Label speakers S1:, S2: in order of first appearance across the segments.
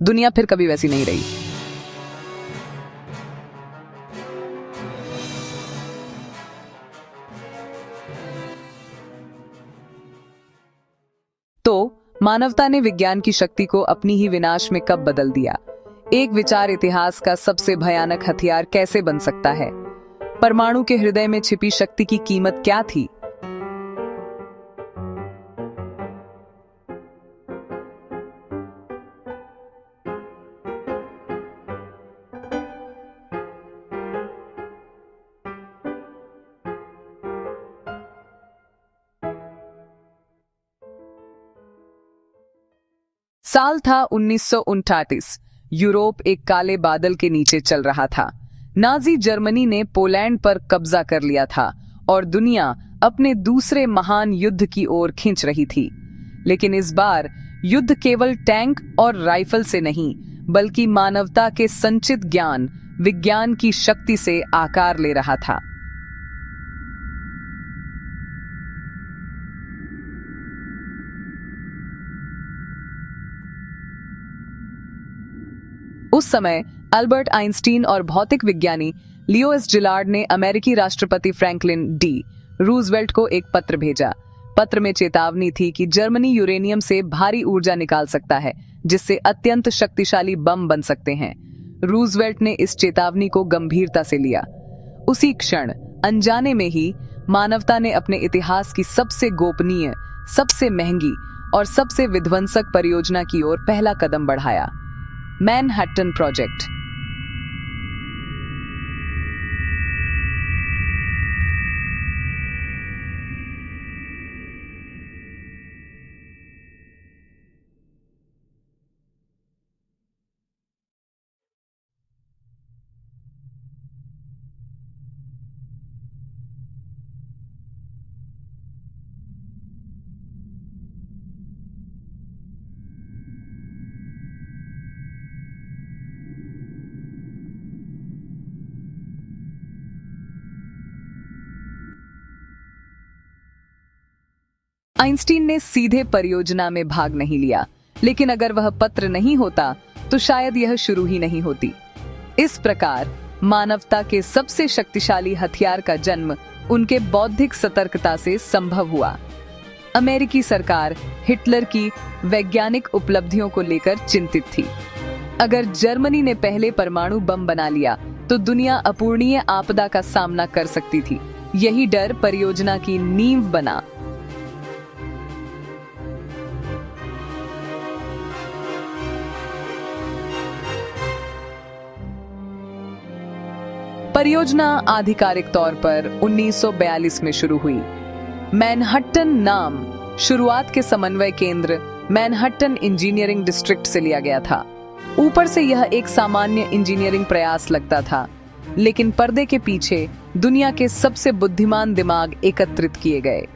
S1: दुनिया फिर कभी वैसी नहीं रही। तो मानवता ने विज्ञान की शक्ति को अपनी ही विनाश में कब बदल दिया? एक विचार इतिहास का सबसे भयानक हथियार कैसे बन सकता है? परमाणु के हृदय में छिपी शक्ति की कीमत क्या थी? साल था 1939। यूरोप एक काले बादल के नीचे चल रहा था। नाजी जर्मनी ने पोलैंड पर कब्जा कर लिया था और दुनिया अपने दूसरे महान युद्ध की ओर खींच रही थी। लेकिन इस बार युद्ध केवल टैंक और राइफल से नहीं, बल्कि मानवता के संचित ज्ञान, विज्ञान की शक्ति से आकार ले रहा था। उस समय अल्बर्ट आइंस्टीन और भौतिक विज्ञानी लियो एस जिलार्ड ने अमेरिकी राष्ट्रपति फ्रैंकलिन डी रूजवेल्ट को एक पत्र भेजा। पत्र में चेतावनी थी कि जर्मनी यूरेनियम से भारी ऊर्जा निकाल सकता है, जिससे अत्यंत शक्तिशाली बम बन सकते हैं। रूजवेल्ट ने इस चेतावनी को गंभीरता से लिया। उसी क्षण अनजाने में ही मानवता ने अपने इतिहास की सबसे गोपनीय, सबसे महंगी और सबसे विध्वंसक परियोजना की ओर पहला कदम बढ़ाया, मैनहट्टन प्रोजेक्ट। आइंस्टीन ने सीधे परियोजना में भाग नहीं लिया, लेकिन अगर वह पत्र नहीं होता तो शायद यह शुरू ही नहीं होती। इस प्रकार मानवता के सबसे शक्तिशाली हथियार का जन्म उनके बौद्धिक सतर्कता से संभव हुआ। अमेरिकी सरकार हिटलर की वैज्ञानिक उपलब्धियों को लेकर चिंतित थी। अगर जर्मनी ने पहले परमाणु बम बना लिया तो दुनिया अपूरणीय आपदा का सामना कर सकती थी। यही डर परियोजना की नींव बना। परियोजना आधिकारिक तौर पर 1942 में शुरू हुई। मैनहट्टन नाम शुरुआत के समन्वय केंद्र मैनहट्टन इंजीनियरिंग डिस्ट्रिक्ट से लिया गया था। ऊपर से यह एक सामान्य इंजीनियरिंग प्रयास लगता था, लेकिन पर्दे के पीछे दुनिया के सबसे बुद्धिमान दिमाग एकत्रित किए गए।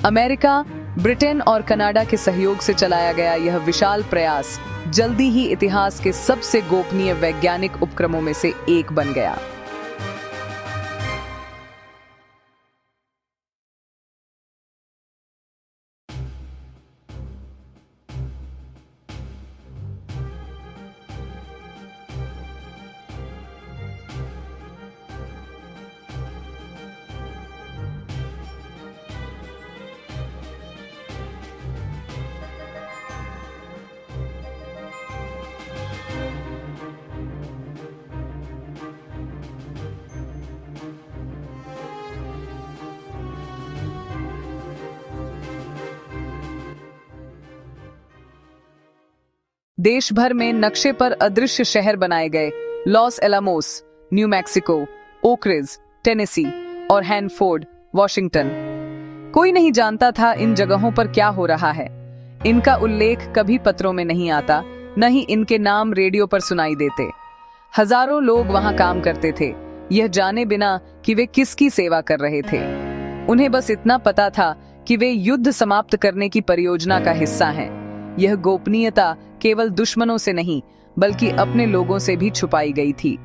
S1: अमेरिका, ब्रिटेन और कनाडा के सहयोग से चलाया गया यह विशाल प्रयास जल्दी ही इतिहास के सबसे गोपनीय वैज्ञानिक उपक्रमों में से एक बन गया। देश भर में नक्शे पर अदृश्य शहर बनाए गए। Loss Alamos, new Mexico, okay-ridge, Tennessee और हैनफोर्ड, वॉशिंगटन। कोई नहीं जानता था इन जगहों पर क्या हो रहा है। इनका उल्लेख कभी पत्रों में नहीं आता, न ही इनके नाम रेडियो पर सुनाई देते। हजारों लोग वहां काम करते थे, यह जाने बिना कि वे किसकी सेवा कर रहे थे। उन्हें बस इतना पता था कि वे युद्ध समाप्त करने की परियोजना का हिस्सा हैं। यह गोपनीयता केवल दुश्मनों से नहीं, बल्कि अपने लोगों से भी छुपाई गई थी।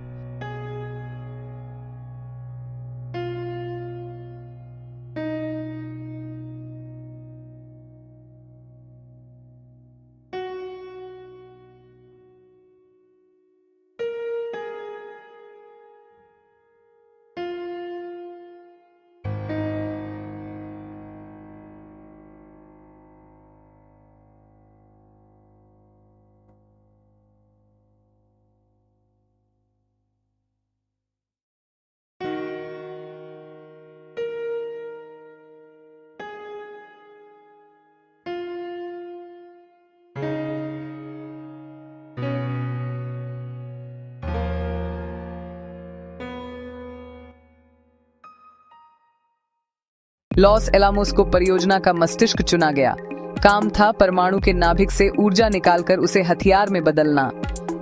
S1: लॉस एलामोस को परियोजना का मस्तिष्क चुना गया। काम था परमाणु के नाभिक से ऊर्जा निकालकर उसे हथियार में बदलना।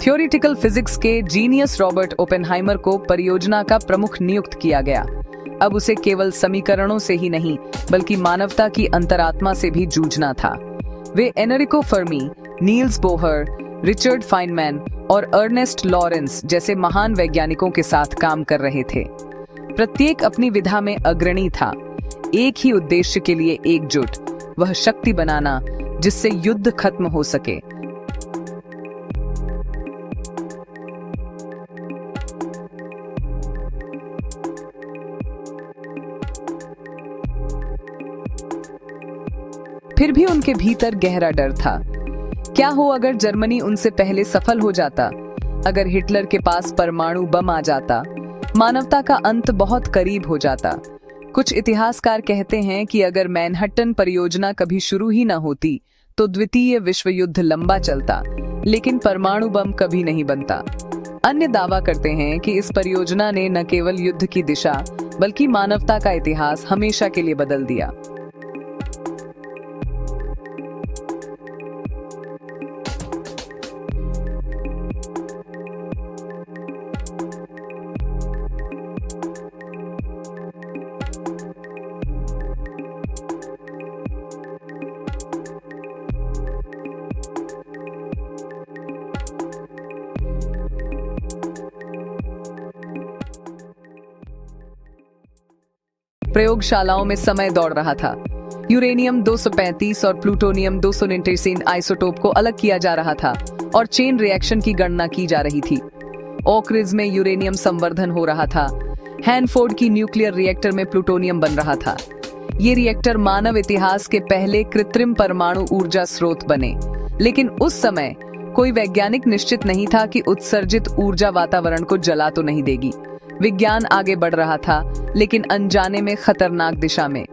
S1: थ्योरेटिकल फिजिक्स के जीनियस रॉबर्ट ओपेनहाइमर को परियोजना का प्रमुख नियुक्त किया गया। अब उसे केवल समीकरणों से ही नहीं बल्कि मानवता की अंतरात्मा से भी जूझना था। वे Enrico Fermi, Niels Bohr, Richard Feynman और अर्नेस्ट लॉरेंस जैसे महान वैज्ञानिकों के साथ काम कर रहे थे। प्रत्येक अपनी विधा में अग्रणी था, एक ही उद्देश्य के लिए एकजुट, वह शक्ति बनाना जिससे युद्ध खत्म हो सके। फिर भी उनके भीतर गहरा डर था। क्या हो अगर जर्मनी उनसे पहले सफल हो जाता? अगर हिटलर के पास परमाणु बम आ जाता? मानवता का अंत बहुत करीब हो जाता। कुछ इतिहासकार कहते हैं कि अगर मैनहट्टन परियोजना कभी शुरू ही न होती तो द्वितीय विश्व युद्ध लंबा चलता, लेकिन परमाणु बम कभी नहीं बनता। अन्य दावा करते हैं कि इस परियोजना ने न केवल युद्ध की दिशा बल्कि मानवता का इतिहास हमेशा के लिए बदल दिया। प्रयोगशालाओं में समय दौड़ रहा था। यूरेनियम 235 और प्लूटोनियम 239 आइसोटोप को अलग किया जा रहा था और चेन रिएक्शन की गणना की जा रही थी। ओक रिज में यूरेनियम संवर्धन हो रहा था। हैनफोर्ड की न्यूक्लियर रिएक्टर में प्लूटोनियम बन रहा था। ये रिएक्टर मानव इतिहास के पहले कृत्रिम परमाणु ऊर्जा स्रोत बने, लेकिन उस समय कोई वैज्ञानिक निश्चित नहीं था कि उत्सर्जित ऊर्जा वातावरण को जला तो नहीं देगी। विज्ञान आगे बढ़ रहा था, लेकिन अनजाने में खतरनाक दिशा में।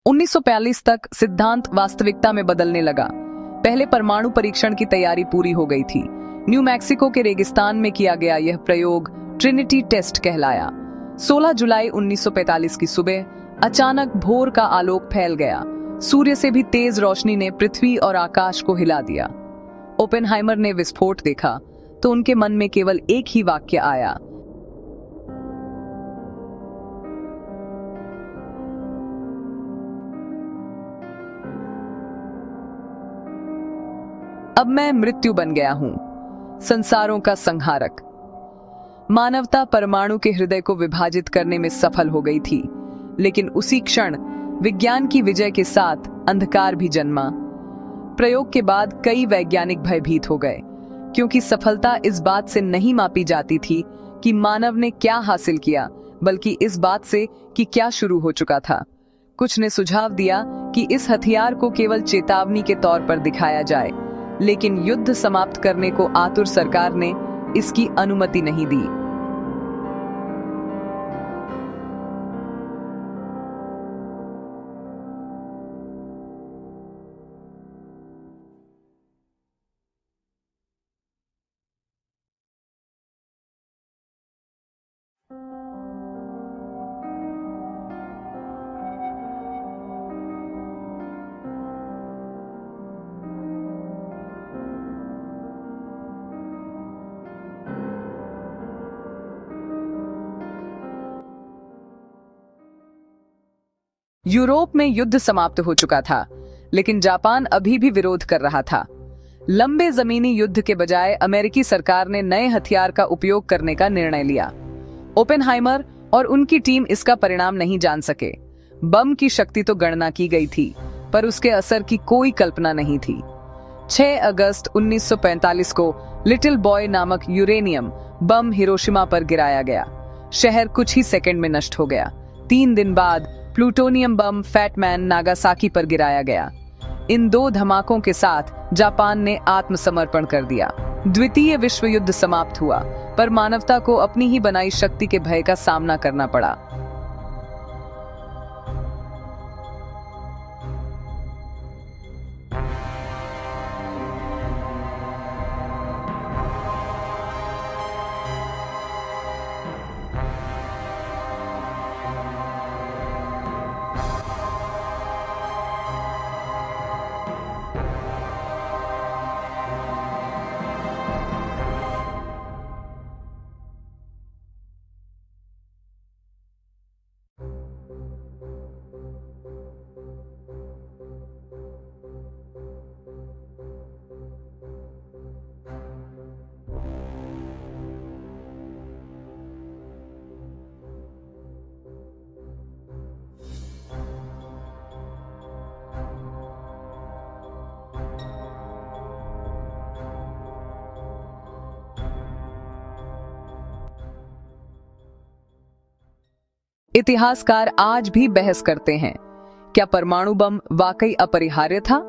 S1: उन्नीस 1942 तक सिद्धांत वास्तविकता में बदलने लगा। पहले परमाणु परीक्षण की तैयारी पूरी हो गई थी। न्यू मैक्सिको के रेगिस्तान में किया गया यह प्रयोग ट्रिनिटी टेस्ट कहलाया। 16 जुलाई 1945 की सुबह अचानक भोर का आलोक फैल गया। सूर्य से भी तेज रोशनी ने पृथ्वी और आकाश को हिला दिया। ओपेनहाइमर ने विस्फोट देखा तो उनके मन में केवल एक ही वाक्य आया, अब मैं मृत्यु बन गया हूं, संसारों का संहारक। मानवता परमाणु के हृदय को विभाजित करने में सफल हो गई थी, लेकिन उसी क्षण विज्ञान की विजय के साथ अंधकार भी जन्मा। प्रयोग के बाद कई वैज्ञानिक भयभीत हो गए, क्योंकि सफलता इस बात से नहीं मापी जाती थी कि मानव ने क्या हासिल किया, बल्कि इस बात से कि क्या शुरू हो चुका था। कुछ ने सुझाव दिया कि इस हथियार को केवल चेतावनी के तौर पर दिखाया जाए, लेकिन युद्ध समाप्त करने को आतुर सरकार ने इसकी अनुमति नहीं दी। यूरोप में युद्ध समाप्त हो चुका था, लेकिन जापान अभी भी विरोध कर रहा था। लंबे जमीनी युद्ध के बजाय अमेरिकी सरकार ने नए हथियार का उपयोग करने का निर्णय लिया। ओपेनहाइमर और उनकी टीम इसका परिणाम नहीं जान सके। बम की शक्ति तो गणना की गई थी, पर उसके असर की कोई कल्पना नहीं थी। 6 अगस्त 1945 को लिटिल बॉय नामक यूरेनियम बम हिरोशिमा पर गिराया गया। शहर कुछ ही सेकंड में नष्ट हो गया। 3 दिन बाद प्लूटोनियम बम फैटमैन नागासाकी पर गिराया गया। इन 2 धमाकों के साथ जापान ने आत्मसमर्पण कर दिया। द्वितीय विश्व युद्ध समाप्त हुआ, पर मानवता को अपनी ही बनाई शक्ति के भय का सामना करना पड़ा। इतिहासकार आज भी बहस करते हैं, क्या परमाणु बम वाकई अपरिहार्य था?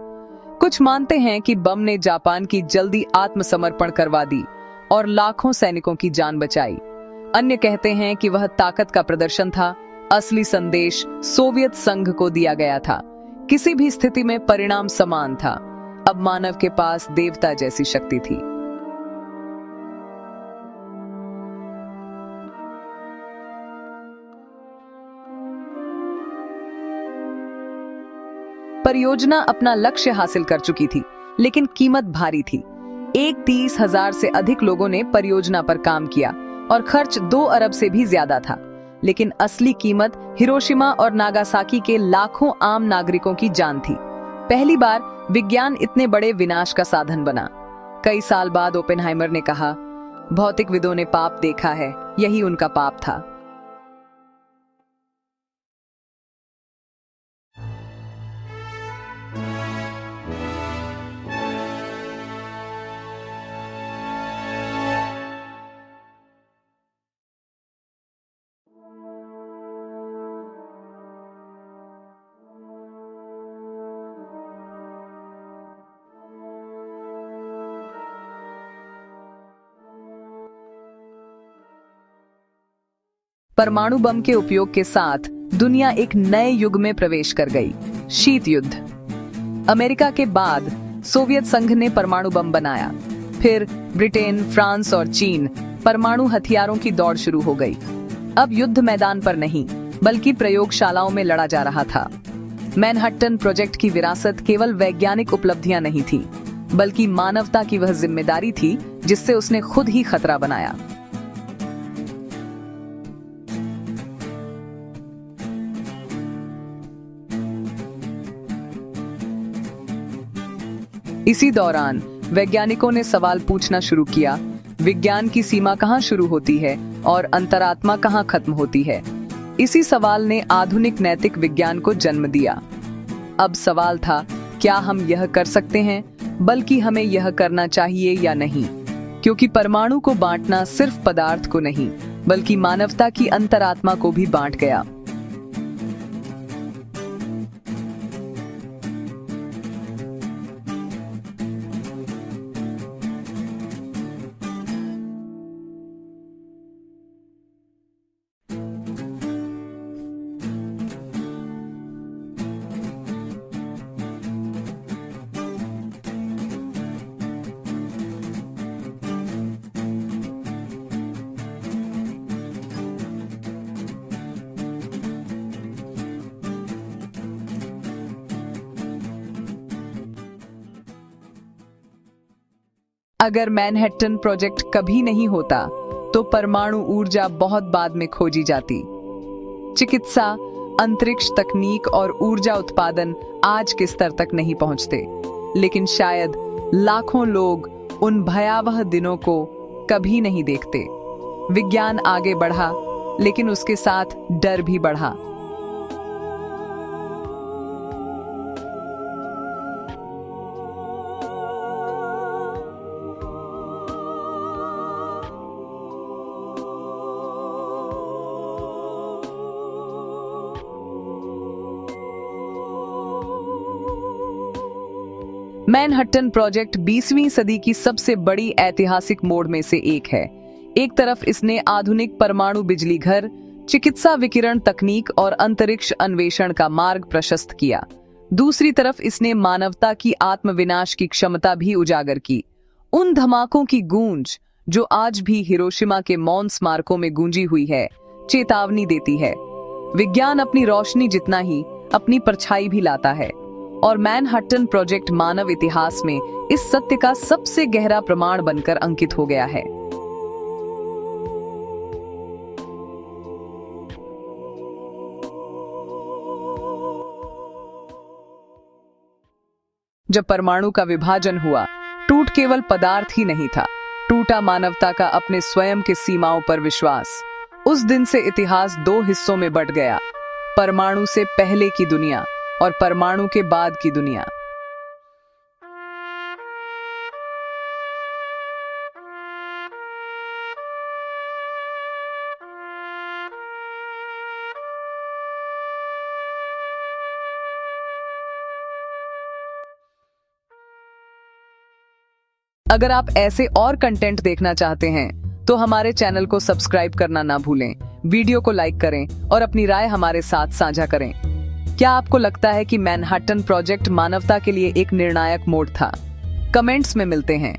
S1: कुछ मानते हैं कि बम ने जापान की जल्दी आत्मसमर्पण करवा दी और लाखों सैनिकों की जान बचाई। अन्य कहते हैं कि वह ताकत का प्रदर्शन था, असली संदेश सोवियत संघ को दिया गया था। किसी भी स्थिति में परिणाम समान था। अब मानव के पास देवता जैसी शक्ति थी। परियोजना अपना लक्ष्य हासिल कर चुकी थी, लेकिन कीमत भारी थी। 30,000 से अधिक लोगों ने परियोजना पर काम किया और खर्च 2 अरब से भी ज्यादा था। लेकिन असली कीमत हिरोशिमा और नागासाकी के लाखों आम नागरिकों की जान थी। पहली बार विज्ञान इतने बड़े विनाश का साधन बना। कई साल बाद ओपेनहाइमर ने कहा, भौतिकविदों ने पाप देखा है, यही उनका पाप था। परमाणु बम के उपयोग के साथ दुनिया एक नए युग में प्रवेश कर गई, शीत युद्ध। अमेरिका के बाद सोवियत संघ ने परमाणु बम बनाया। फिर ब्रिटेन, फ्रांस और चीन परमाणु हथियारों की दौड़ शुरू हो गई। अब युद्ध मैदान पर नहीं, बल्कि प्रयोगशालाओं में लड़ा जा रहा था। मैनहट्टन प्रोजेक्ट की विरासत केवल वैज्ञानिक उपलब्धियां नहीं थी, बल्कि मानवता की वह जिम्मेदारी थी जिससे उसने खुद ही खतरा बनाया। इसी दौरान वैज्ञानिकों ने सवाल पूछना शुरू किया, विज्ञान की सीमा कहाँ शुरू होती है और अंतरात्मा कहाँ खत्म होती है। इसी सवाल ने आधुनिक नैतिक विज्ञान को जन्म दिया। अब सवाल था, क्या हम यह कर सकते हैं, बल्कि हमें यह करना चाहिए या नहीं, क्योंकि परमाणु को बांटना सिर्फ पदार्थ को नहीं, बल्कि मानवता की अंतरात्मा को भी बांट गया। अगर मैनहट्टन प्रोजेक्ट कभी नहीं होता तो परमाणु ऊर्जा बहुत बाद में खोजी जाती। चिकित्सा, अंतरिक्ष तकनीक और ऊर्जा उत्पादन आज के स्तर तक नहीं पहुंचते, लेकिन शायद लाखों लोग उन भयावह दिनों को कभी नहीं देखते। विज्ञान आगे बढ़ा, लेकिन उसके साथ डर भी बढ़ा। मैनहट्टन प्रोजेक्ट 20वीं सदी की सबसे बड़ी ऐतिहासिक मोड़ में से एक है। एक तरफ इसने आधुनिक परमाणु बिजली घर, चिकित्सा विकिरण तकनीक और अंतरिक्ष अन्वेषण का मार्ग प्रशस्त किया। दूसरी तरफ इसने मानवता की आत्मविनाश की क्षमता भी उजागर की। उन धमाकों की गूंज जो आज भी हिरोशिमा के मौन स्मारकों में गूंजी हुई है, चेतावनी देती है। विज्ञान अपनी रोशनी जितना ही अपनी परछाई भी लाता है, और मैनहट्टन प्रोजेक्ट मानव इतिहास में इस सत्य का सबसे गहरा प्रमाण बनकर अंकित हो गया है। जब परमाणु का विभाजन हुआ, टूट केवल पदार्थ ही नहीं था, टूटा मानवता का अपने स्वयं के सीमाओं पर विश्वास। उस दिन से इतिहास दो हिस्सों में बंट गया, परमाणु से पहले की दुनिया और परमाणु के बाद की दुनिया। अगर आप ऐसे और कंटेंट देखना चाहते हैं तो हमारे चैनल को सब्सक्राइब करना ना भूलें, वीडियो को लाइक करें और अपनी राय हमारे साथ साझा करें। क्या आपको लगता है कि मैनहट्टन प्रोजेक्ट मानवता के लिए एक निर्णायक मोड़ था? कमेंट्स में मिलते हैं।